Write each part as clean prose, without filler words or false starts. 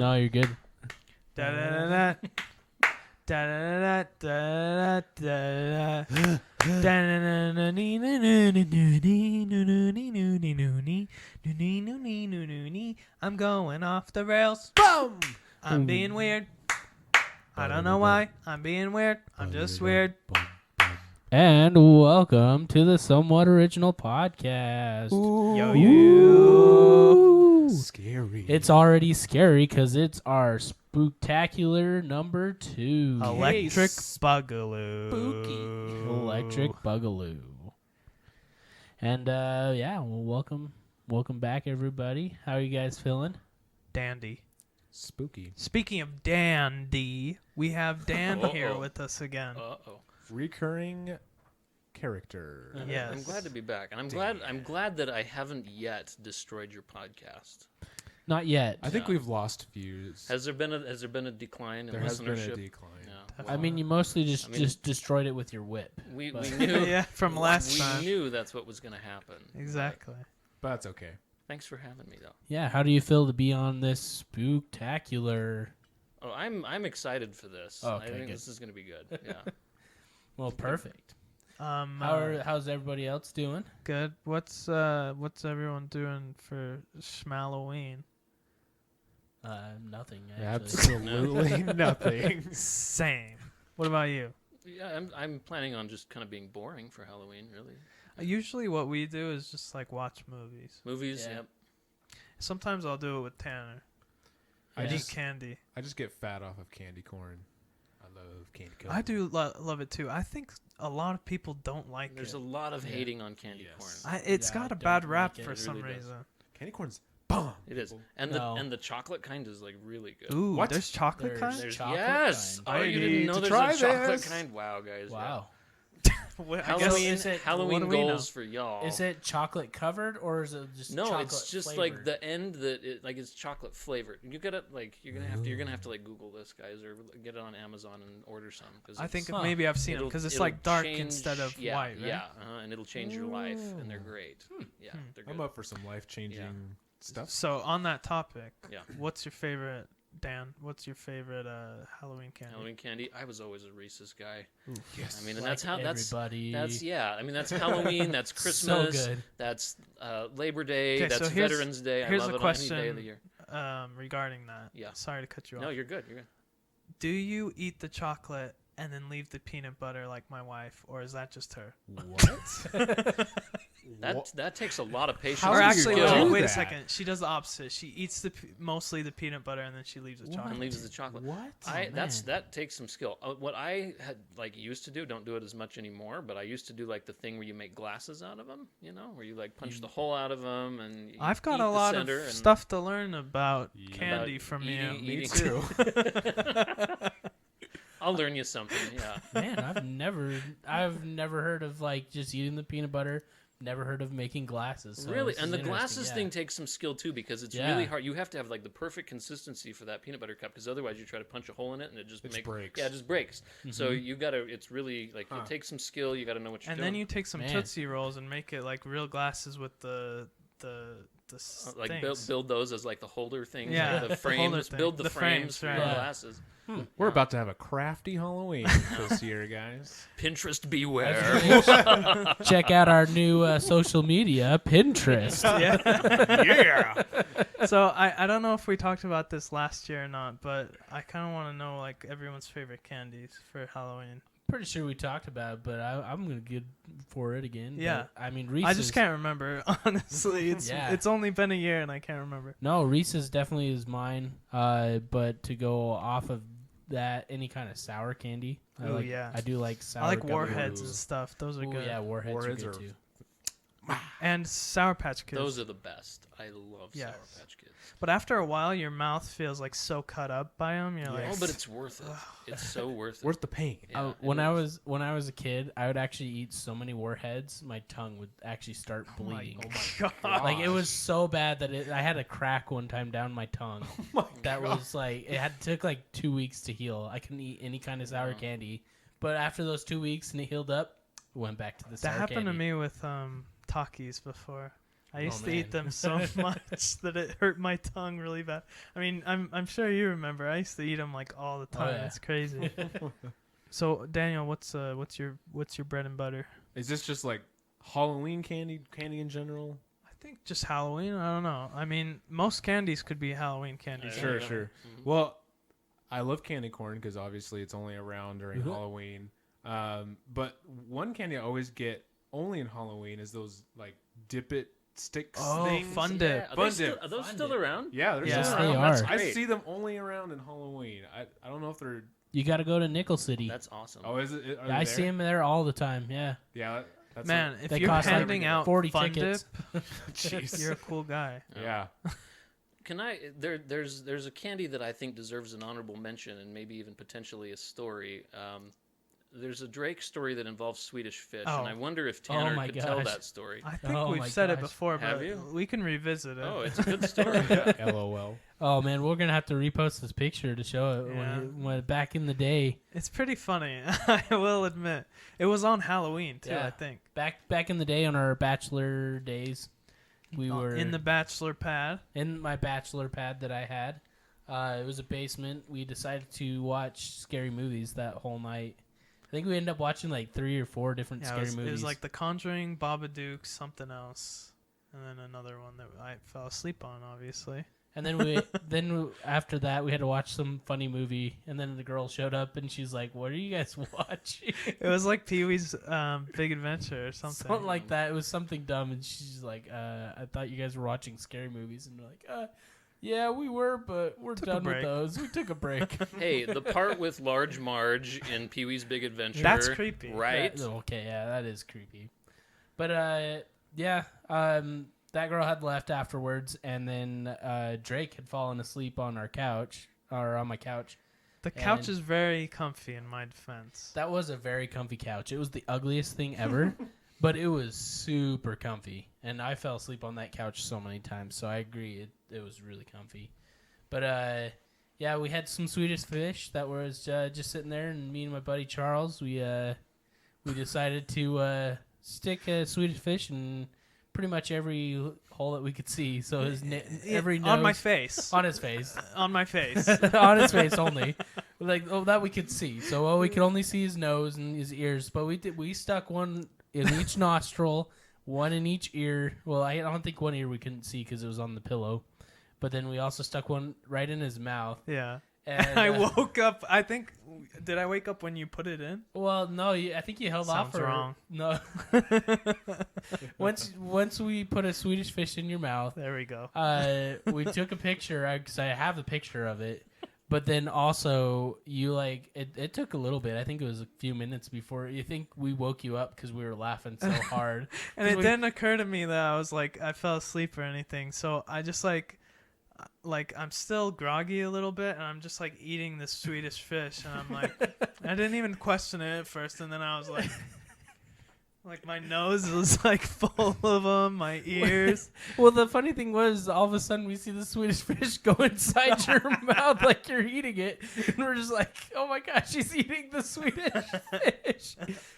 No, you're good. Da da da da da da da. I'm going off the rails. Boom! I'm being weird. I don't know why. I'm being weird. I'm just weird. And welcome to the Somewhat Original Podcast. Yo, yo. Scary. It's already scary because it's our Spooktacular number 2. Electric Boogaloo. Spooky. Electric Boogaloo. And yeah, well, welcome back, everybody. How are you guys feeling? Dandy. Spooky. Speaking of dandy, we have Dan here with us again. Recurring character. Yes. I'm glad to be back, and I'm glad that I haven't yet destroyed your podcast. Not yet. I think we've lost views. Has there been a decline in There has listenership? been a decline. Yeah. I mean, you mostly just destroyed it with your whip. We but- knew Yeah, from last we time. knew that's what was going to happen. Exactly. But that's okay. Thanks for having me, though. Yeah, how do you feel to be on this Spooktacular? Oh, I'm excited for this. Oh, I okay, think good. this is going to be good. Yeah. Well, perfect. How's How's everybody else doing? good? What's everyone doing for Schmalloween? Nothing. Actually. Absolutely nothing. Same. What about you? Yeah, I'm planning on just kind of being boring for Halloween, really. Usually, what we do is just like watch movies. Movies, Yeah. yep. Sometimes I'll do it with Tanner. I Eat just candy. get fat off of candy corn. I love candy corn. I do love it too. I think a lot of people don't like There's it. a lot of hating on candy Yes. corn. It's Yeah, got I a bad don't rap like it. for It some really does. reason. Candy corn's bomb. It is, people. and No. the chocolate kind is like really good. Ooh, What? there's chocolate There's kind? There's chocolate yes. kind. Oh, I you need didn't know to there's try a chocolate this. kind? Wow, guys. Wow. What- Yeah. I guess Halloween, is it- Halloween what do we know? goals for y'all. Is it chocolate covered or is it just No, chocolate it's just flavored? like the end that it's chocolate flavored. You gotta like you're gonna have to like Google this, guys, or get it on Amazon and order some. Cause I think Huh. maybe I've seen it it'll- because it's it'll like dark change- instead of yeah, white, right? Yeah, and it'll change your life, and they're great. Yeah, they're good. I'm up for some life-changing stuff. So on that topic, Yeah. what's your favorite, Dan? What's your favorite Halloween candy? Halloween candy. I was always a Reese's guy. Yes. I mean, and Like that's how everybody. that's yeah. I mean, that's Halloween. That's Christmas. So good. That's Labor Day. Okay, That's so here's- Veterans Day. I here's love a it on any day of the year. Regarding that. Yeah. Sorry to cut you No, off. you're good. You're good. Do you eat the chocolate and then leave the peanut butter like my wife, or is that just her? What? That takes a lot of patience. How Or do you actually, do no, wait a that? second. She does the opposite. She eats mostly the peanut butter and then she leaves the What? chocolate. and leaves the chocolate. What? That takes some skill. What I had like used to do, don't do it as much anymore, but I used to do like the thing where you make glasses out of them, you know, where you like punch the hole out of them and you I've got eat a the lot center of and stuff to learn about Yeah. candy about from eating- you. eating- too. I'll learn you something. Yeah. Man, I've never heard of like just eating the peanut butter. Never heard of making glasses. So Really, this and is the interesting, glasses yeah. thing takes some skill too because it's Yeah. really hard. You have to have like the perfect consistency for that peanut butter cup because otherwise you try to punch a hole in it and it just breaks. Yeah, it just breaks. So you gotta. It's really like it takes some skill. You gotta know what you're And doing. then you take some Man. Tootsie Rolls and make it like real glasses with the like things. build those as like the holder things, Yeah, like the the frames. holder thing. Build the, The frames frames, for right. your Yeah. glasses. We're about to have a crafty Halloween this year, guys. Pinterest beware. Check out our new social media, Pinterest. Yeah. So I don't know if we talked about this last year or not, but I kind of want to know like everyone's favorite candies for Halloween. Pretty sure we talked about it, but I'm gonna get for it again. Yeah. But, I mean, Reese's. I just can't remember, honestly. Yeah. It's only been a year and I can't remember. No, Reese's definitely is mine. But to go off of that, any kind of sour candy. Ooh, yeah. I do like sour. I like gummy Warheads worms. and stuff. Those are Ooh, good. yeah, Warheads, Warheads are good are- too. And Sour Patch Kids. Those are the best. I love Yes. Sour Patch Kids. But after a while, your mouth feels like so cut up by them. You're like, Oh, but it's worth it. It's so worth it. Where's the pain? Yeah, when it I is. was a kid, I would actually eat so many Warheads, my tongue would actually start bleeding. God. Like it was so bad that I had a crack one time down my tongue. That God. was like took like 2 weeks to heal. I couldn't eat any kind of sour candy, but after those 2 weeks and it healed up, went back to the sour That happened to candy. me with Takis before. I used to man. eat them so much that it hurt my tongue really bad. I mean, I'm sure you remember. I used to eat them like all the time. yeah. It's crazy. So Daniel, what's your bread and butter? Is this just like Halloween candy in general? I think just Halloween. I don't know. I mean, most candies could be Halloween candies. Sure, Yeah. sure. Mhm. Well, I love candy corn because obviously it's only around during Mhm. Halloween. But one candy I always get only in Halloween is those like dip it sticks Oh, things. Fun Dip. Yeah, Fun Dip. Are those Fun still Dip. around? Yeah, they're Yeah. still They around. are. That's I great. see them only around in Halloween. I don't know if they're. You got to go to Nickel City. That's awesome. Oh, is it? Are I they see there? them there all the time. Yeah. Yeah, that's Man, if They you're cost, like, handing out 40 Fun tickets. Dip, Jeez. you're a cool guy. Yeah. Can I? There's a candy that I think deserves an honorable mention and maybe even potentially a story. There's a Drake story that involves Swedish Fish, Oh. and I wonder if Tanner my could tell gosh. that story. I think Oh we've my said it gosh. before, Have but you? we can revisit it. Oh, it's a good story. LOL. Oh man, we're gonna have to repost this picture to show it Yeah. when back in the day. It's pretty funny. I will admit, it was on Halloween too. Yeah. I think Back in the day on our bachelor days, we were in the bachelor pad. in my bachelor pad that I had. It was a basement. We decided to watch scary movies that whole night. I think we ended up watching like 3 or 4 different Yeah, scary it movies. was like The Conjuring, Babadook, something else, and then another one that I fell asleep on, obviously. And then after that we had to watch some funny movie. And then the girl showed up and she's like, "What are you guys watching?" It was like Pee-wee's Big Adventure or something. Something like that. It was something dumb. And she's like, "I thought you guys were watching scary movies." And we're like, "Yeah, we were, but we're Took a done with break." those. We took a break." Hey, the part with Large Marge in Pee Wee's Big Adventure. That's creepy. right? Okay, yeah, that is creepy. But that girl had left afterwards, and then Drake had fallen asleep on our couch, or on my couch. The couch And- is very comfy in my defense. That was a very comfy couch. It was the ugliest thing ever, but it was super comfy. And I fell asleep on that couch so many times, so I agree. It was really comfy. But yeah, we had some Swedish Fish that was just sitting there, and me and my buddy Charles, we decided to stick a Swedish Fish in pretty much every hole that we could see. So every nose on my face. on his face. On my face. On his face only, like that we could see. So we could only see his nose and his ears, but we stuck one in each nostril, one in each ear. Well, I don't think one ear we couldn't see because it was on the pillow, but then we also stuck one right in his mouth. Yeah. And I woke up. I think. Did I wake up when you put it in? Well, no, I think you held off. Sounds wrong. No. once we put a Swedish Fish in your mouth, There we go. we took a picture because I have a picture of it. But then also you it took a little bit. I think it was a few minutes before you think we woke you up because we were laughing so hard. And it 'Cause didn't occur to me that I was like I fell asleep or anything. So I just like I'm still groggy a little bit, and I'm just like eating this Swedish Fish, and I'm like I didn't even question it at first, and then I was like my nose was like full of them, my ears. Well, the funny thing was, all of a sudden we see the Swedish Fish go inside your mouth like you're eating it, and we're just like, "Oh my gosh, she's eating the Swedish Fish,"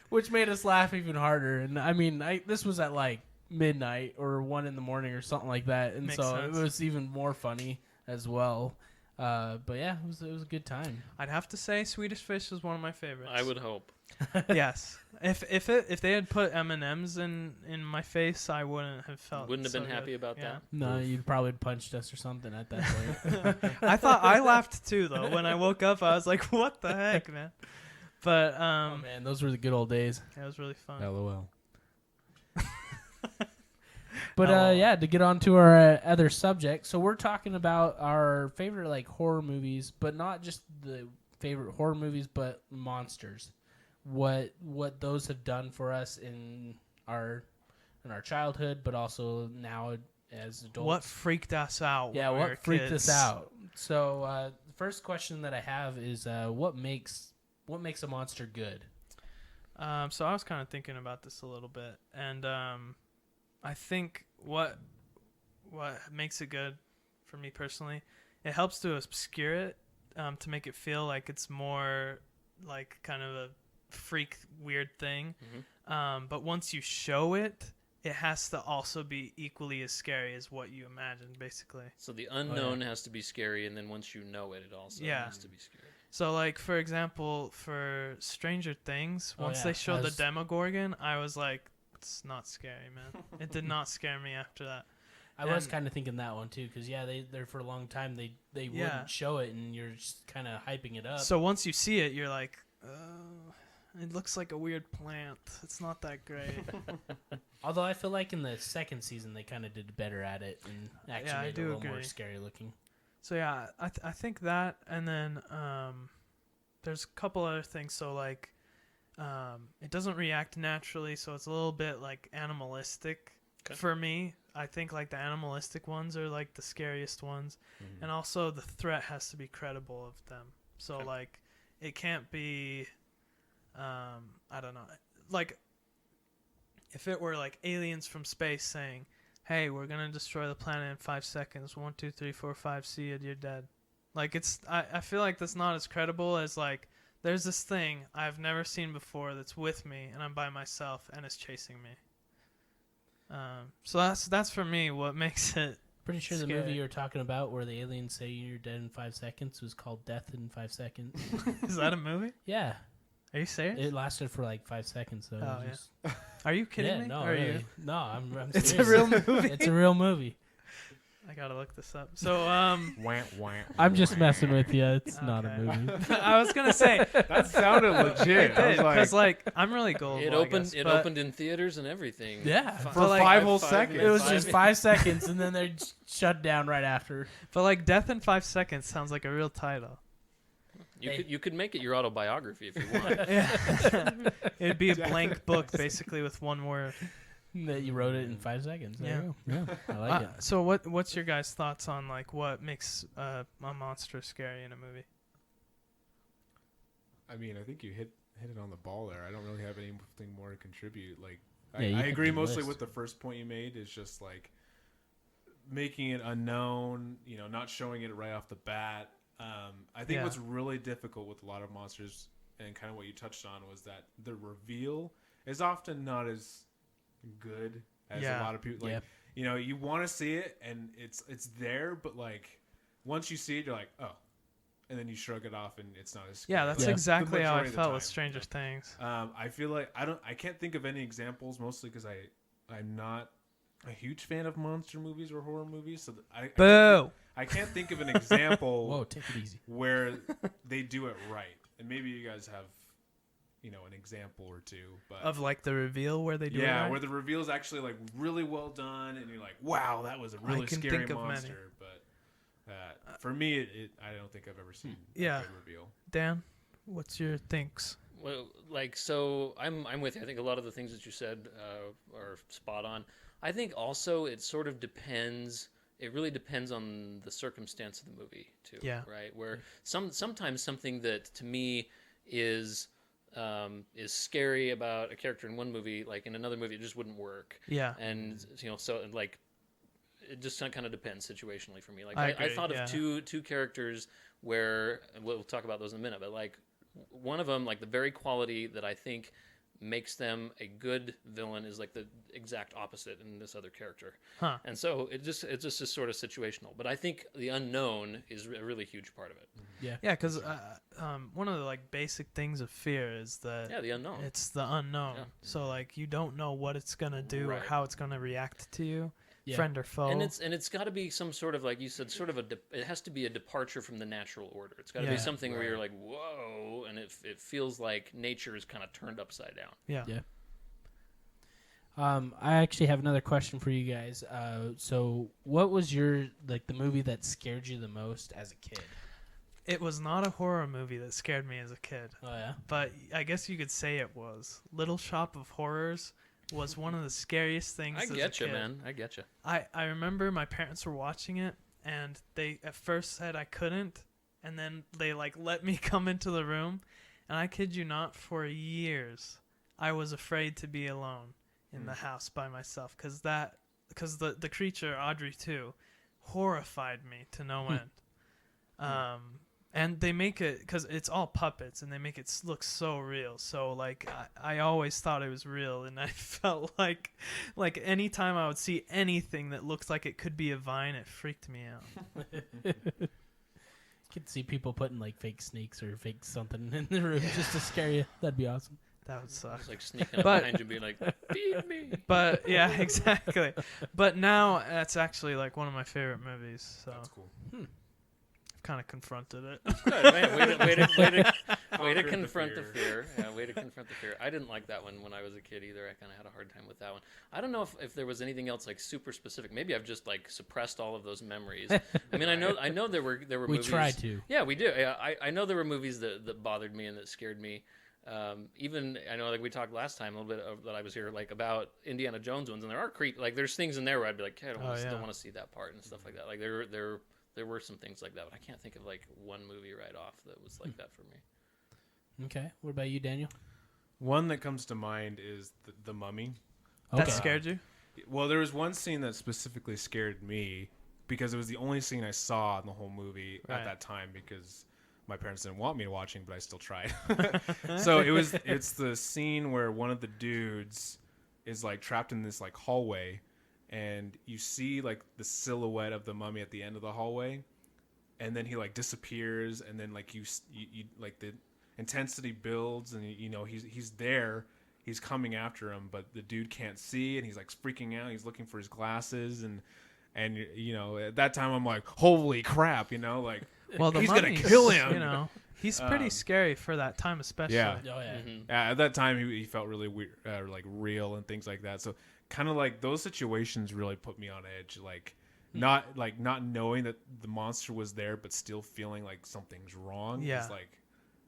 which made us laugh even harder. And I mean, this was at like midnight or 1 a.m. or something like that, and Makes so sense. it was even more funny as well. But yeah, it was a good time. I'd have to say Swedish Fish is one of my favorites. I would hope. Yes. If they had put M&Ms in my face, I wouldn't have felt. Wouldn't have so been happy good. about Yeah. that. No, you'd probably punched us or something at that point. I thought I laughed too though. When I woke up, I was like, "What the heck, man?" But Oh man, those were the good old days. it was really fun. LOL. But Oh. yeah, to get on to our other subject, so we're talking about our favorite like horror movies, but not just the favorite horror movies, but monsters. What those have done for us in our childhood, but also now as adults. What freaked us out? Yeah, when we were what freaked kids? us out? So the first question that I have is what makes a monster good? So I was kind of thinking about this a little bit, and I think what makes it good for me personally, it helps to obscure it, to make it feel like it's more like kind of a freak weird thing. Mhm. But once you show it, it has to also be equally as scary as what you imagined, basically. So the unknown has to be scary, and then once you know it, it also has to be scary. So, like, for example, for Stranger Things, once they showed the Demogorgon, I was like, it's not scary, man. It did not scare me after that. I was kind of thinking that one too, because they're for a long time they wouldn't show it, and you're just kind of hyping it up. So once you see it, you're like, it looks like a weird plant. It's not that great. Although I feel like in the second season they kind of did better at it and actually made it a little more scary looking. So yeah, I think that, and then there's a couple other things. So like, it doesn't react naturally, so it's a little bit like animalistic for me. I think like the animalistic ones are like the scariest ones, and also the threat has to be credible of them. So like, it can't be, I don't know, like if it were like aliens from space saying, hey, we're gonna destroy the planet in 5 seconds. 1, 2, 3, 4, 5. See you, you're dead. Like I feel like that's not as credible as like there's this thing I've never seen before that's with me and I'm by myself and it's chasing me. So that's for me what makes it. Pretty sure scary. The movie you were talking about where the aliens say you're dead in 5 seconds was called Death in 5 Seconds. Is that a movie? Yeah. Are you serious? It lasted for like 5 seconds though. Oh, yeah. Are you kidding me? No, Or really. you? No, I'm serious. It's a real movie. It's a real movie. I gotta look this up. So I'm just messing with you. It's not a Okay. movie. I was gonna say That sounded legit. I was because like, I'm really gullible. It opened in theaters and everything. Yeah. for like, 5 whole seconds. It was just 5 seconds, and then they shut down right after. But like Death in 5 Seconds sounds like a real title. You could make it your autobiography if you want. Yeah. It'd be a blank book basically with one word. That you wrote it in 5 seconds. There Yeah. you go. Yeah, I like it. So what's your guys' thoughts on like what makes a monster scary in a movie? I mean, I think you hit it on the ball there. I don't really have anything more to contribute. Like, Yeah, you I hit agree the mostly list. with the first point you made. Is just like making it unknown. You know, not showing it right off the bat. I think what's really difficult with a lot of monsters, and kind of what you touched on, was that the reveal is often not as good as a lot of people. Like, you know, you want to see it, and it's there, but like once you see it, you're like, oh, and then you shrug it off, and it's not as scary. Yeah, that's Like, exactly the how I majority of the felt with time. Stranger Things. I feel like I can't think of any examples, mostly because I'm not a huge fan of monster movies or horror movies, so I can't think of an example. Whoa, take it easy. Where they do it right, and maybe you guys have, you know, an example or two, but Of like the reveal where they do it. yeah, where the reveal is actually like really well done, and you're like, wow, that was a really can scary think of many. monster. But for me, I don't think I've ever seen a Yeah. good reveal. Dan, what's your thinks? Well, like, so I'm with you. I think a lot of the things that you said are spot on. I think also it sort of depends. It really depends on the circumstance of the movie too. Yeah. Right. Where sometimes something that to me is scary about a character in one movie, like in another movie, it just wouldn't work. Yeah. And you know, so like it just kind of depends situationally for me. Like I I agree, thought yeah. of two characters where we'll talk about those in a minute, but like one of them, like the very quality that I think makes them a good villain is like the exact opposite in this other character. Huh. And so it's just is sort of situational. But I think the unknown is a really huge part of it. Yeah. Yeah, because one of the like basic things of fear is that Yeah, the unknown. it's the unknown. Yeah. So like you don't know what it's gonna do Right. or how it's gonna react to you, Yeah. friend or foe. And it's got to be some sort of, like you said, sort of it has to be a departure from the natural order. It's got to be Yeah. something where you're like, whoa, and it feels like nature is kind of turned upside down. yeah. Yeah. I actually have another question for you guys. So what was the movie that scared you the most as a kid? It was not a horror movie that scared me as a kid, Oh yeah. but I guess you could say it was. Little Shop of Horrors was one of the scariest things. I as a get you, kid. man. I get you. I remember my parents were watching it, and they at first said I couldn't, and then they like let me come into the room, and I kid you not, for years I was afraid to be alone in the house by myself because the creature Audrey 2 horrified me to no end. And they make it, because it's all puppets, and they make it look so real. So, like, I always thought it was real, and I felt like anytime I would see anything that looked like it could be a vine, it freaked me out. You could see people putting like fake snakes or fake something in the room just to scare you. That'd be awesome. That would suck. It's like sneaking up But- behind you and being like, feed me. But, yeah, exactly. But now, that's actually, like, one of my favorite movies, so That's cool. I've kind of confronted it. Good, man. Way to Conquered the confront the fear. fear. Yeah, way to confront the fear. I didn't like that one when I was a kid either. I kind of had a hard time with that one. I don't know if there was anything else like super specific. Maybe I've just like suppressed all of those memories. I mean, I know there were We movies. try to. Yeah, we do. Yeah, I know there were movies that bothered me and that scared me. Even I know like we talked last time a little bit that I was here like about Indiana Jones ones, and there are there's things in there where I'd be like, hey, I don't want to see that part and stuff like that. Like there were some things like that, but I can't think of like one movie right off that was like that for me. Okay. What about you, Daniel? One that comes to mind is the Mummy. That scared you? Well, there was one scene that specifically scared me because it was the only scene I saw in the whole movie Right. at that time because my parents didn't want me watching, but I still tried. So it's the scene where one of the dudes is like trapped in this like hallway, and you see like the silhouette of the mummy at the end of the hallway, and then he like disappears, and then like you like the intensity builds, and you know he's there. He's coming after him, but the dude can't see, and he's like freaking out. He's looking for his glasses, and you know at that time I'm like, holy crap, you know, like Well, the he's gonna Mummy's, kill him. You know, he's pretty scary for that time, especially. Yeah. Oh yeah. Mm-hmm. At that time he felt really weird, like real and things like that. So kind of like those situations really put me on edge, like not knowing that the monster was there, but still feeling like something's wrong. Yeah. Is like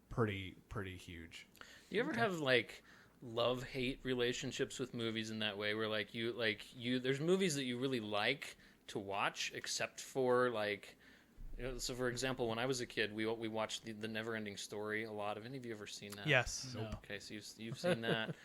pretty huge. Do you ever have like love-hate relationships with movies in that way where like you there's movies that you really like to watch except for like, you know, so for example when I was a kid we watched the Neverending Story a lot. Have any of you ever seen that? Yes. No. Okay, so you've seen that.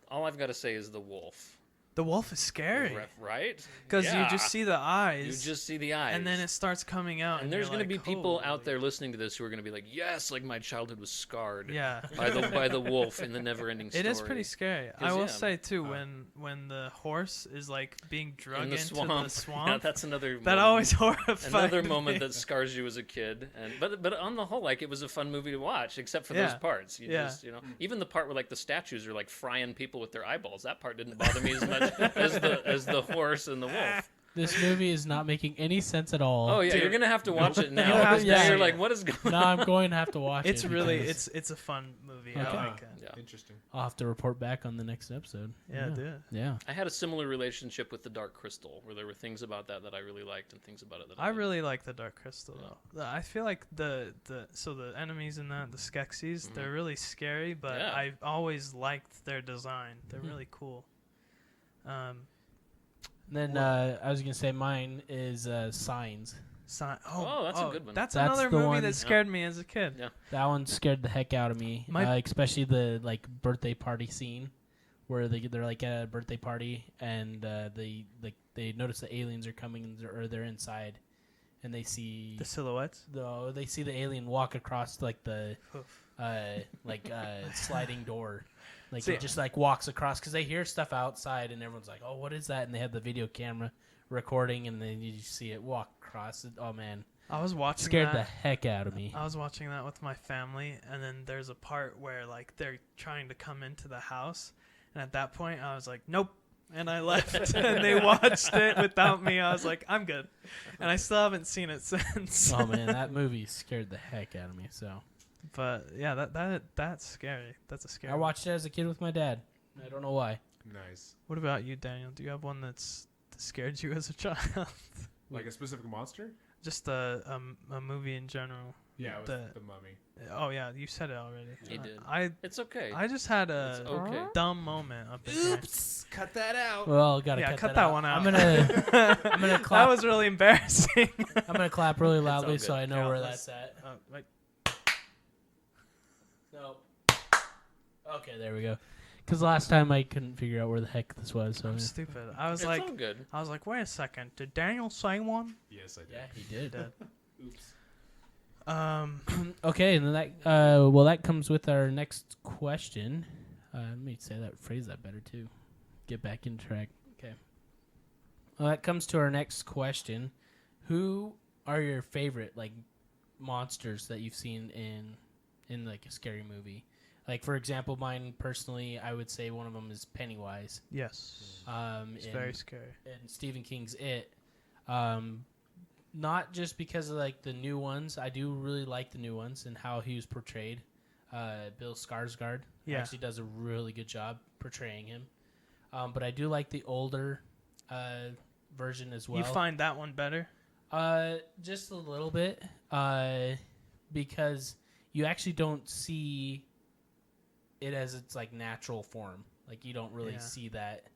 All I've got to say is the wolf. The wolf is scary Right? because Yeah. you just see the eyes. You just see the eyes. and then it starts coming out. and there's going to be people out there listening to this who are going to be like, yes, like my childhood was scarred Yeah. by the wolf in the Neverending Story. It is pretty scary. I 'Cause, will yeah. say too, when the horse is like being drug in the into swamp. the swamp, Yeah, that's another that moment. always horrified Another me. moment that scars you as a kid, and but on the whole, like it was a fun movie to watch, except for Yeah. those parts. You Yeah. just, you know, even the part where like the statues are like frying people with their eyeballs. That part didn't bother me as much as the horse and the wolf. This movie is not making any sense at all. Oh yeah, Dude. you're gonna have to watch it now. You have because to now see you're it. like, what is going? Now I'm going to have to watch It's it. really because it's a fun movie. Okay. I like it. Yeah. Interesting. I'll have to report back on the next episode. Yeah, do it. Yeah. I had a similar relationship with the Dark Crystal, where there were things about that I really liked, and things about it that I didn't. really like the Dark Crystal though. I feel like the enemies in that, the Skeksis, Mhm. they're really scary, but Yeah. I've always liked their design. They're Mhm. really cool. Then I was gonna say mine is Signs. Oh, that's a good one. That's That's another the movie one- that scared me as a kid. Yeah. That one scared the heck out of me, especially the like birthday party scene, where they're like at a birthday party and they notice the aliens are coming or they're inside, and they see The silhouettes. they see the alien walk across like the Oof. sliding door. Like See- it just like walks across because they hear stuff outside and everyone's like, "Oh, what is that?" And they have the video camera recording, and then you see it walk across. Oh man, I was watching scared that. the heck out of me. I was watching that with my family, and then there's a part where like they're trying to come into the house, and at that point I was like, nope, and I left, and they watched it without me. I was like, I'm good, and I still haven't seen it since. Oh man, that movie scared the heck out of me. So But yeah, that's scary. That's a scary. I watched it as a kid with my dad. I don't know why. Nice. What about you, Daniel? Do you have one that scared you as a child? Like a specific monster? Just a movie in general. Yeah, it was The- the Mummy. Oh yeah, you said it already. He did. It's okay. I just had It's a okay. dumb moment up in here. Cut that out. Well, gotta Yeah, cut that out. one out. I'm gonna That clap. was really embarrassing. I'm gonna clap really loudly good. so I know Yeah, where let's- that's at. Like, No. Okay, there we go. Because last time I couldn't figure out where the heck this was. So I'm stupid. I was It's like, all good. wait a second. Did Daniel say one? Yes, I did. yeah, he did. Oops. Okay, and then that that comes with our next question. Let me phrase that better too. Get back in track. Okay. Well, that comes to our next question. Who are your favorite like monsters that you've seen in like a scary movie? Like, for example, mine personally, I would say one of them is Pennywise. Yes. It's very scary. And Stephen King's It. Not just because of like the new ones. I do really like the new ones and how he was portrayed. Bill Skarsgård actually does a really good job portraying him. But I do like the older version as well. You find that one better? Just a little bit. Because you actually don't see it as its like natural form. Like you don't really see that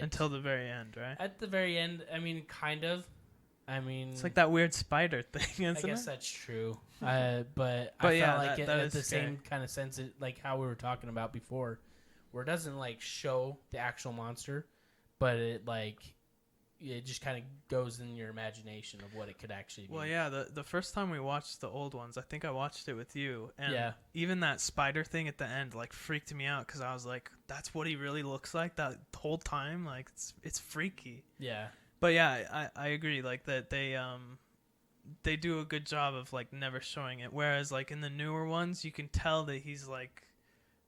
until the very end, right? At the very end, I mean, kind of. I mean, it's like that weird spider thing, isn't it? I guess that's true. But I yeah, felt like that at the scary. same kind of sense, like how we were talking about before, where it doesn't like show the actual monster, but it just kind of goes in your imagination of what it could actually be. Well, yeah, the first time we watched the old ones, I think I watched it with you, and even that spider thing at the end like freaked me out because I was like, that's what he really looks like that whole time. Like it's freaky. Yeah. But yeah, I agree. Like that they do a good job of like never showing it. Whereas like in the newer ones, you can tell that he's like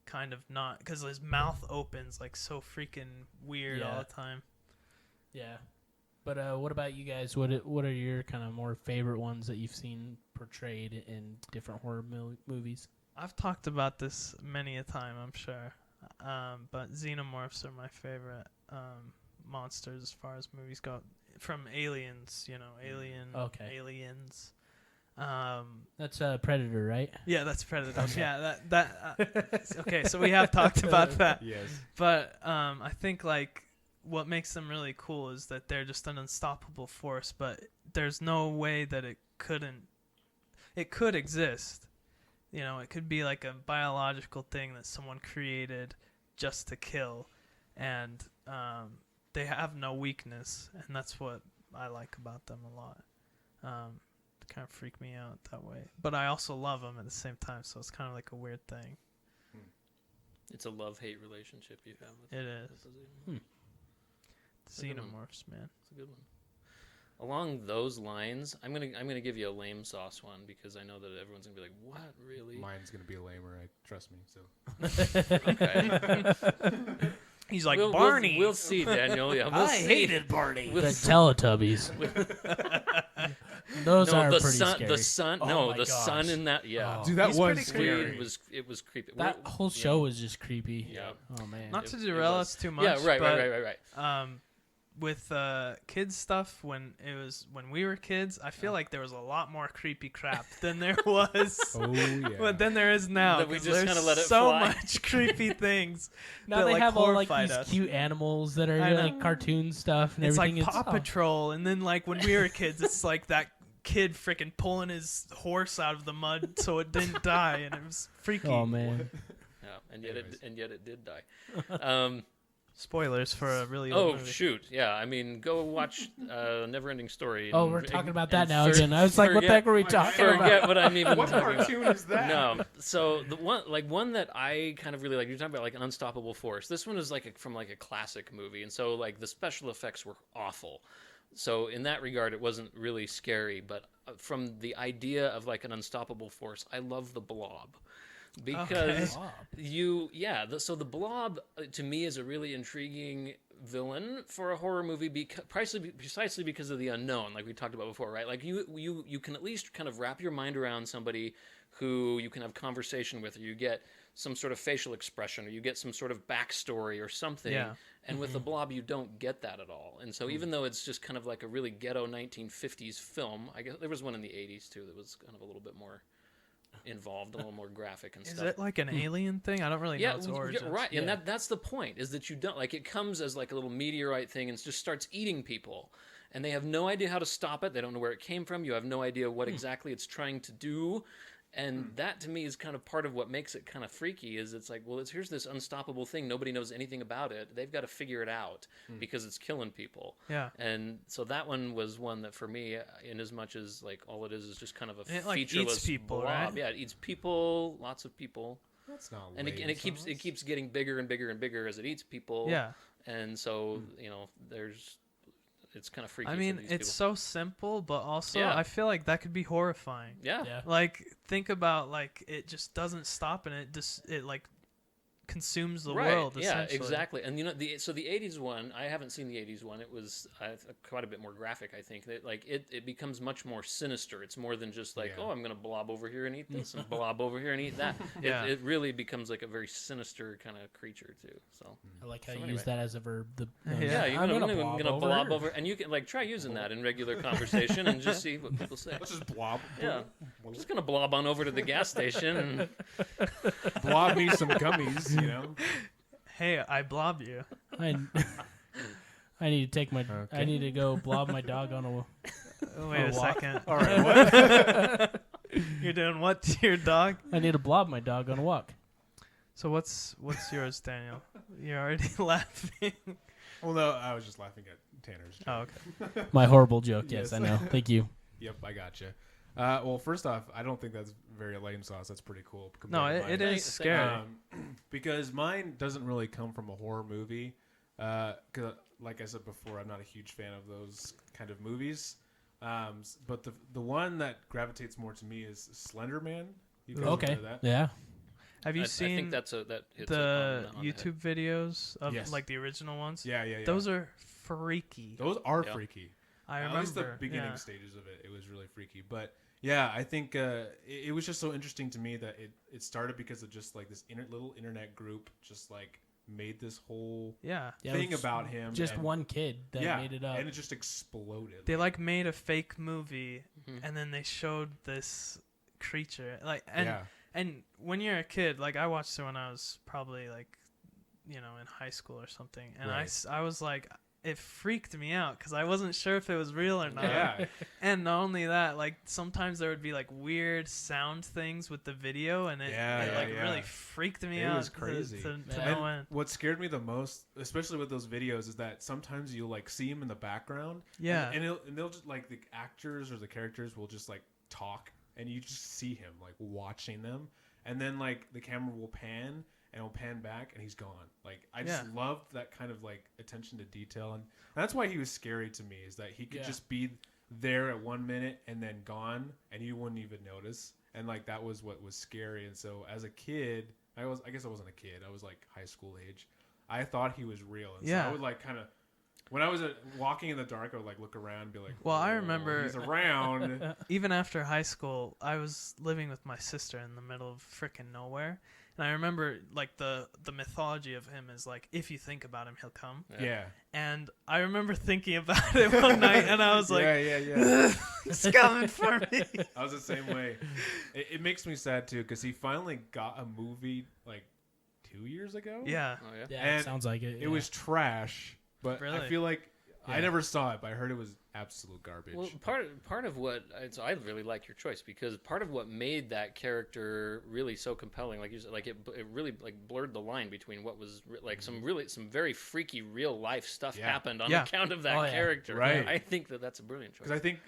kind of not, because his mouth opens like so freaking weird all the time. Yeah. But what about you guys? What are your kind of more favorite ones that you've seen portrayed in different horror movies? I've talked about this many a time, I'm sure. But xenomorphs are my favorite monsters as far as movies go. From Aliens, Aliens. That's Predator, right? Yeah, that's Predator. Okay. Yeah, that. Okay, so we have talked about that. Yes. But I think like what makes them really cool is that they're just an unstoppable force, but there's no way that it could exist. It could be like a biological thing that someone created just to kill, and they have no weakness, and that's what I like about them a lot. They kind of freak me out that way, but I also love them at the same time, so it's kind of like a weird thing. It's a love-hate relationship you have with it. Is. Xenomorphs, man. It's a good one. Along those lines, I'm gonna give you a lame sauce one because I know that everyone's gonna be like, "What, really?" Mine's gonna be lamer. Trust me. So. Okay. He's like Barney. We'll see, Daniel. Yeah, I hated Barney. The Teletubbies. Those are pretty scary. The sun. Oh no, my the gosh. sun in that. Yeah, dude, that was scary. It was creepy. That whole show was just creepy. Yeah. Oh man. Not to derail us too much. Yeah. Right. With kids stuff, when we were kids, I feel like there was a lot more creepy crap than there was. Oh yeah. But then there is now. That we just kind of let it so fly. much creepy things. Now that, they like, have all like horrified these us. cute animals that are like cartoon stuff and It's everything. like Paw Patrol, and then like when we were kids, it's like that kid freaking pulling his horse out of the mud so it didn't die, and it was freaky. Oh man. Yeah, and yet it did die. Spoilers for a really old movie. Oh shoot! Yeah, I mean, go watch Neverending Story. Oh, we're talking about that now again. I was like, what the heck are we talking about? Forget what I'm even What talking about. cartoon is that? No, so the one that I kind of really like. You're talking about like an unstoppable force. This one is like from like a classic movie, and so like the special effects were awful. So in that regard, it wasn't really scary. But from the idea of like an unstoppable force, I love the Blob. Because so the Blob to me is a really intriguing villain for a horror movie precisely because of the unknown, like we talked about before, right? Like you can at least kind of wrap your mind around somebody who you can have conversation with, or you get some sort of facial expression, or you get some sort of backstory or something. Yeah. And with the Blob, you don't get that at all. And so even though it's just kind of like a really ghetto 1950s film, I guess there was one in the 80s too that was kind of a little bit more involved, a little more graphic and stuff. Is it like an alien thing? I don't really know its origins. Right. And that's the point, is that you don't, like, it comes as like a little meteorite thing and just starts eating people, and they have no idea how to stop it. They don't know where it came from. You have no idea what exactly it's trying to do, And that to me is kind of part of what makes it kind of freaky. Is it's like, well, here's this unstoppable thing. Nobody knows anything about it. They've got to figure it out because it's killing people. Yeah. And so that one was one that for me, in as much as like all it is just kind of a And it, like, featureless eats people, blob. right? Yeah, it eats people, lots of people. That's not. And it keeps getting bigger and bigger and bigger as it eats people. Yeah. And so it's kind of freaky. I for mean, these it's people. so simple, but also Yeah. I feel like that could be horrifying. Yeah. Like, think about, like, it just doesn't stop, and it like consumes the world. Yeah, Essentially. exactly. And the 80s one, I haven't seen the 80s one. It was quite a bit more graphic, I think. That like it becomes much more sinister. It's more than just like, oh, I'm gonna blob over here and eat this and blob over here and eat that. Yeah. It really becomes like a very sinister kind of creature too. So I like how you anyway. use that as a verb. Yeah, you're gonna blob over, and you can like try using that in regular conversation and just see what people say. Let's just blob. Yeah, I'm just gonna blob on over to the gas station and Blob me some gummies, you know. Hey, I blob you. I need to take my. I Okay. need to go blob my dog on a. Wait a walk. second. All right. What? You're doing what to your dog? I need to blob my dog on a walk. So what's yours, Daniel? You're already laughing. Well, no, I was just laughing at Tanner's. Oh, okay. My horrible joke. Yes, Yes. I know. Thank you. Yep, I gotcha. Well, first off, I don't think that's very lame sauce. That's pretty cool. No, compared to it mine. is scary. Because mine doesn't really come from a horror movie. 'Cause like I said before, I'm not a huge fan of those kind of movies. But the one that gravitates more to me is Slenderman. You guys Okay. know that? Yeah. Have you I seen think that hits the on the YouTube videos of Yes. like the original ones? Yeah, yeah, yeah. Those are freaky. Those are Yeah. freaky. I At remember. least the beginning stages of it, it was really freaky. But yeah, I think it was just so interesting to me that it started because of just like this little internet group just like made this whole Yeah. Yeah, thing it was about him. Just and, one kid that made it up. and it just exploded. They like made a fake movie, Mhm. and then they showed this creature. Like, yeah. and when you're a kid, like I watched it when I was probably like, in high school or something, and Right. I was like, it freaked me out because I wasn't sure if it was real or not. Yeah. And not only that, like sometimes there would be like weird sound things with the video, and it like yeah. really freaked me It out. was crazy. To Yeah. no end. What scared me the most, especially with those videos, is that sometimes you'll like see him in the background. Yeah. And they'll just like the actors or the characters will just like talk, and you just see him like watching them, and then like the camera will pan and it'll pan back and he's gone. Like I just loved that kind of like attention to detail, and that's why he was scary to me, is that he could just be there at 1 minute and then gone and you wouldn't even notice. And like that was what was scary. And so as a kid, I guess I wasn't a kid, I was like high school age, I thought he was real. And so I would like kind of, when I was walking in the dark, I would like look around and be like, Well, I "Oh, remember- he's around." Even after high school, I was living with my sister in the middle of frickin' nowhere. And I remember, like, the mythology of him is, like, if you think about him, he'll come. Yeah. And I remember thinking about it one night, and I was like, yeah. he's coming for me. I was the same way. It makes me sad too, because he finally got a movie like 2 years ago. Yeah. Oh yeah. Yeah, it And sounds like it. It was trash, but I Really? feel like I Yeah. never saw it, but I heard it was absolute garbage. Well, part of what I really like your choice, because part of what made that character really so compelling, like you said, like it really like blurred the line between what was like some very freaky real life stuff Yeah. happened on Yeah. account of that Oh, yeah. character. Right. I think that's a brilliant choice. Because I think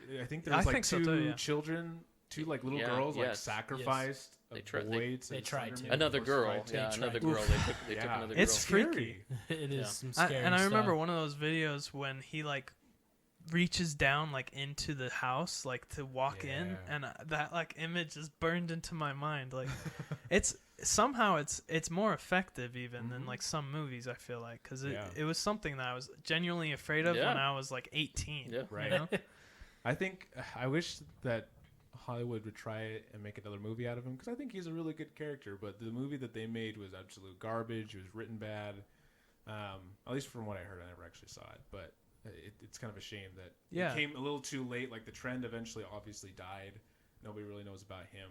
there I was like think so two too, yeah. children, two like little Yeah, girls like yes. sacrificed They a tried- boy to they tried to. Slenderman Another was girl, fighting. yeah, They another tried. girl. They took Yeah. another It's girl. freaky. It is Yeah. some scary And I remember stuff. one of those videos when he, like, reaches down, like, into the house, like, to walk in. Yeah. And that, like, image is burned into my mind. Like, it's more effective even than, Mhm. like, some movies, I feel like. Because Yeah. it was something that I was genuinely afraid of Yeah. when I was, like, 18. Yeah. Right. You know? I wish that Hollywood would try it and make another movie out of him, because I think he's a really good character. But the movie that they made was absolute garbage. It was written bad. At least from what I heard, I never actually saw it. But it's kind of a shame that it came a little too late. Like the trend eventually obviously died. Nobody really knows about him.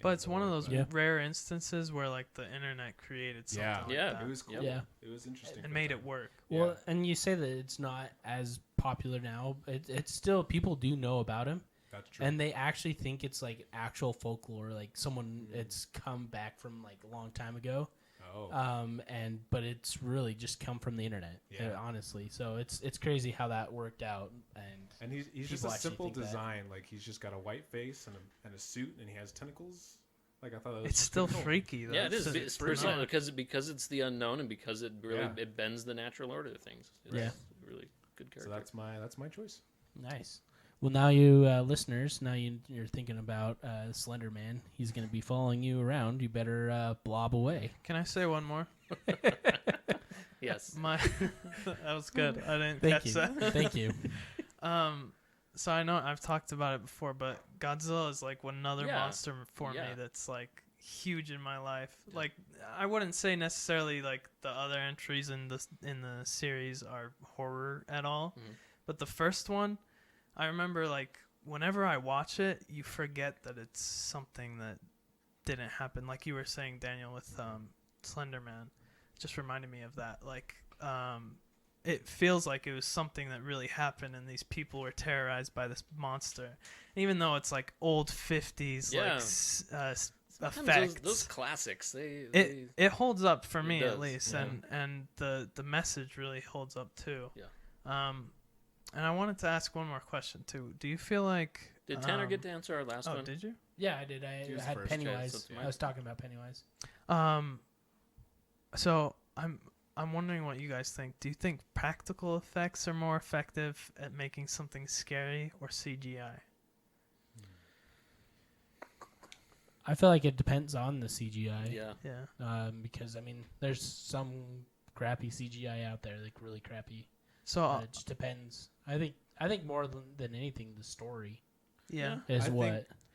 But it's one of anymore, those but- Yeah. rare instances where, like, the internet created something Yeah. like Yeah. that It was cool. Yeah. It was interesting. and for made them. it work. Well, Yeah. and you say that it's not as popular now. It's still, people do know about him. That's true. And they actually think it's like actual folklore, like someone it's come back from like a long time ago. Oh. But it's really just come from the internet. Honestly. So it's crazy how that worked out. And he's just a simple design. Like he's just got a white face and a suit, and he has tentacles. Like I thought that was it's still cool. freaky though. Yeah, it is. It's personal bizarre. because it's the unknown and because it really it bends the natural order of things. It's really good character. So that's my choice. Nice. Well, now you listeners, you're thinking about Slenderman. He's going to be following you around. You better blob away. Can I say one more? Yes. That was good. I didn't Thank catch you. that. Thank you. So I know I've talked about it before, but Godzilla is like another monster for me that's like huge in my life. Yeah. Like I wouldn't say necessarily like the other entries in the series are horror at all, but the first one, I remember like whenever I watch it, you forget that it's something that didn't happen. Like you were saying, Daniel, with Slenderman, it just reminded me of that. Like it feels like it was something that really happened, and these people were terrorized by this monster, even though it's like old 50s effects. Those classics, it holds up for me at least, yeah. and the message really holds up too. Yeah. And I wanted to ask one more question too. Do you feel like did Tanner get to answer our last one? Oh, did you? Yeah, I did. I had first. Pennywise. Okay, I was talking about Pennywise. So I'm wondering what you guys think. Do you think practical effects are more effective at making something scary or CGI? I feel like it depends on the CGI. Yeah. Because I mean, there's some crappy CGI out there, like really crappy. So it just depends. I think more than anything, the story. Yeah. Is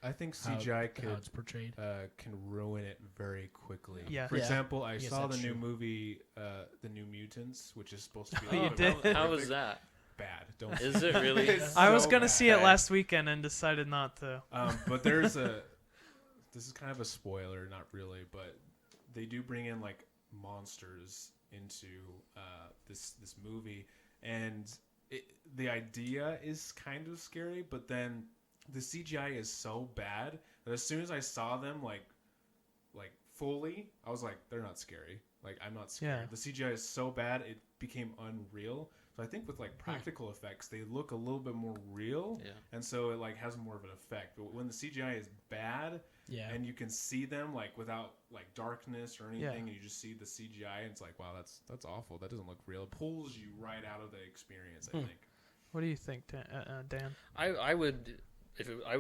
I think CGI how it's portrayed can ruin it very quickly. Yeah. For example, I guess saw the that's new true. movie, The New Mutants, which is supposed to be. Oh, you did? How was that? Bad. Don't. Is it really? It's I was so gonna bad. see it last weekend and decided not to. But there's this is kind of a spoiler, not really, but they do bring in like monsters into this movie, and the idea is kind of scary, but then the CGI is so bad that as soon as I saw them like fully, I was like, they're not scary. Like I'm not scared. Yeah. The CGI is so bad it became unreal. So I think with like practical effects, they look a little bit more real, and so it like has more of an effect. But when the CGI is bad, and you can see them like without like darkness or anything, and you just see the CGI, and it's like, wow, that's awful. That doesn't look real. It pulls you right out of the experience. I think. What do you think, Dan? I would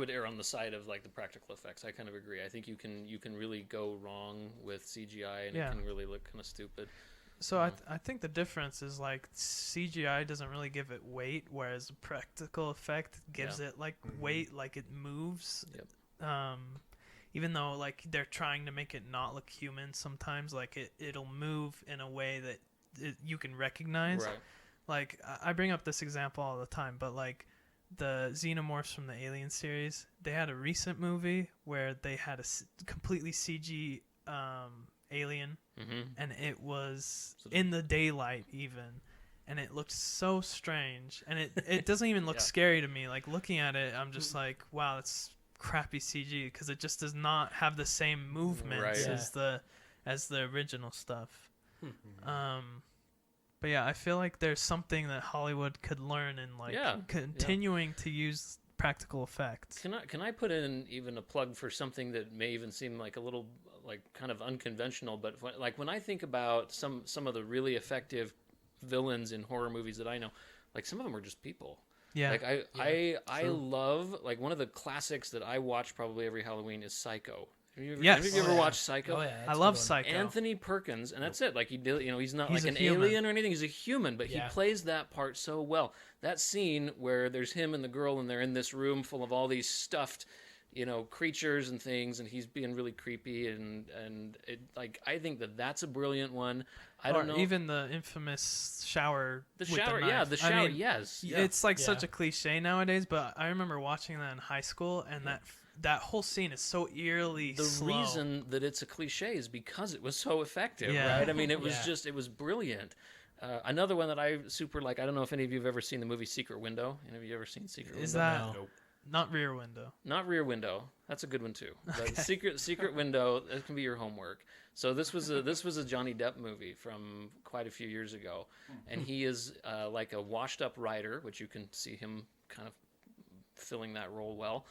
err on the side of like the practical effects. I kind of agree. I think you can really go wrong with CGI, and it can really look kind of stupid. So I think the difference is like CGI doesn't really give it weight, whereas a practical effect gives it like weight, like it moves. Yep. Even though like they're trying to make it not look human, sometimes like it'll move in a way that you can recognize. Right. Like I bring up this example all the time, but like the xenomorphs from the Alien series, they had a recent movie where they had a completely CG alien, and it was in the daylight even, and it looked so strange, and it doesn't even look scary to me. Like looking at it, I'm just like, wow, that's crappy CG, because it just does not have the same movements as the original stuff. But yeah, I feel like there's something that Hollywood could learn in like continuing to use practical effects. Can I put in even a plug for something that may even seem like a little like kind of unconventional, but when I think about some of the really effective villains in horror movies that I know, like some of them are just people. Yeah. Like I love, like one of the classics that I watch probably every Halloween is Psycho. Have you ever watched Psycho? Oh, yeah, I love Psycho. Anthony Perkins, and that's it. Like he's not like an alien or anything. He's a human, but he plays that part so well. That scene where there's him and the girl, and they're in this room full of all these stuffed, creatures and things, and he's being really creepy, and it, like I think that's a brilliant one. I don't know. Even the infamous shower. The shower, the shower, I mean, yes. Yeah. It's like such a cliche nowadays, but I remember watching that in high school, and that whole scene is so eerily slow. The reason that it's a cliche is because it was so effective, right? I mean, it was it was brilliant. Another one that I super like, I don't know if any of you have ever seen the movie Secret Window. Any of you ever seen Secret Window? Is that... Nope. Not Rear Window. Not Rear Window. That's a good one too. But Secret Window. That can be your homework. So this was a Johnny Depp movie from quite a few years ago, and he is like a washed-up writer, which you can see him kind of filling that role well.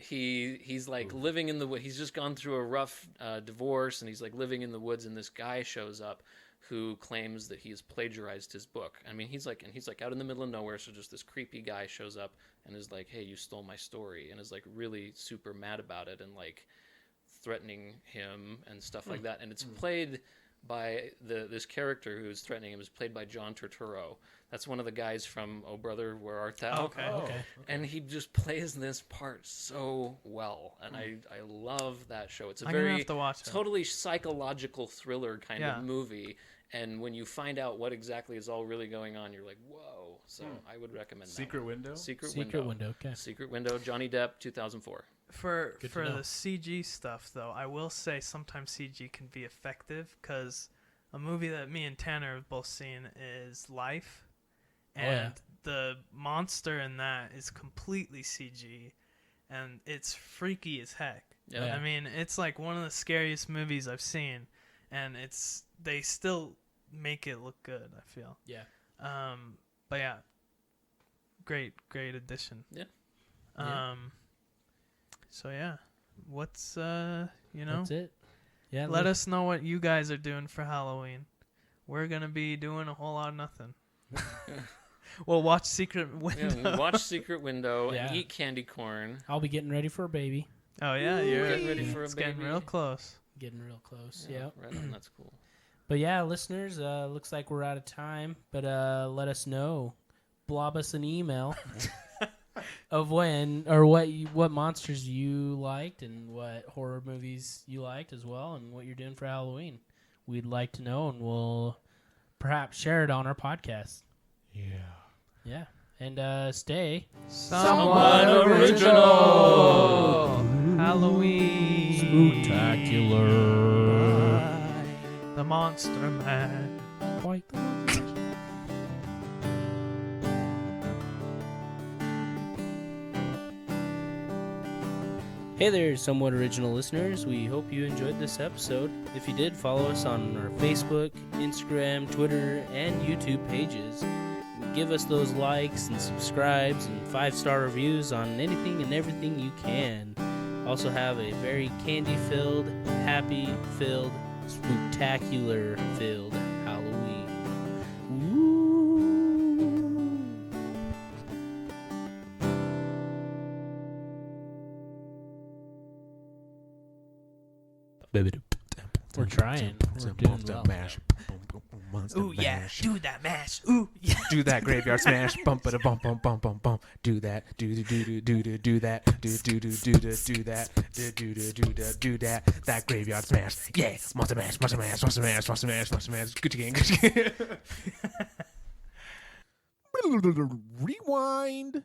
He's like living in the woods. He's just gone through a rough divorce, and he's like living in the woods. And this guy shows up who claims that he's plagiarized his book. I mean, he's like out in the middle of nowhere. So just this creepy guy shows up and is like, "Hey, you stole my story," and is like really super mad about it and like threatening him and stuff like that. And it's played by this character who's threatening him is played by John Turturro. That's one of the guys from Oh Brother, Where Art Thou? Okay. And he just plays this part so well, and I love that show. It's a I'm gonna very have to watch it. totally psychological thriller kind of movie, and when you find out what exactly is all really going on, you're like, whoa. So I would recommend Secret Window? Secret Window. Okay. Secret Window, Johnny Depp, 2004. For Good to the know. CG stuff, though, I will say sometimes CG can be effective, because a movie that me and Tanner have both seen is Life, and the monster in that is completely CG, and it's freaky as heck. Yeah. I mean, it's like one of the scariest movies I've seen, and they still make it look good, I feel. Yeah. But yeah, great addition. Yeah. So yeah, what's That's it. Yeah. let us know what you guys are doing for Halloween. We're gonna be doing a whole lot of nothing. We'll watch Secret Window. Yeah, watch Secret Window Yeah. and eat candy corn. I'll be getting ready for a baby. Oh yeah, Ooh, you're getting ready for a it's getting baby. real close. Getting real close. Yeah. Right on. That's cool. But yeah, listeners, looks like we're out of time. But let us know. Blob us an email of what monsters you liked and what horror movies you liked as well, and what you're doing for Halloween. We'd like to know, and we'll perhaps share it on our podcast. Yeah. And stay Somewhat original. Halloween. Spooktacular. The Monster Man. Quite the monster. Hey there, Somewhat Original listeners. We hope you enjoyed this episode. If you did, follow us on our Facebook, Instagram, Twitter, and YouTube pages. Give us those likes and subscribes and 5-star reviews on anything and everything you can. Also have a very candy-filled, happy-filled, spooktacular-filled Halloween. We're trying. We're doing well. Ooh yeah, do that mash. Ooh yeah. Do that graveyard smash, bump it a bump bump bump bump bump. Do that, do that, do that, do that. That graveyard smash, yeah. Monster mash, monster mash, monster mash, monster mash, monster mash. Gucci gang, Gucci gang. Rewind.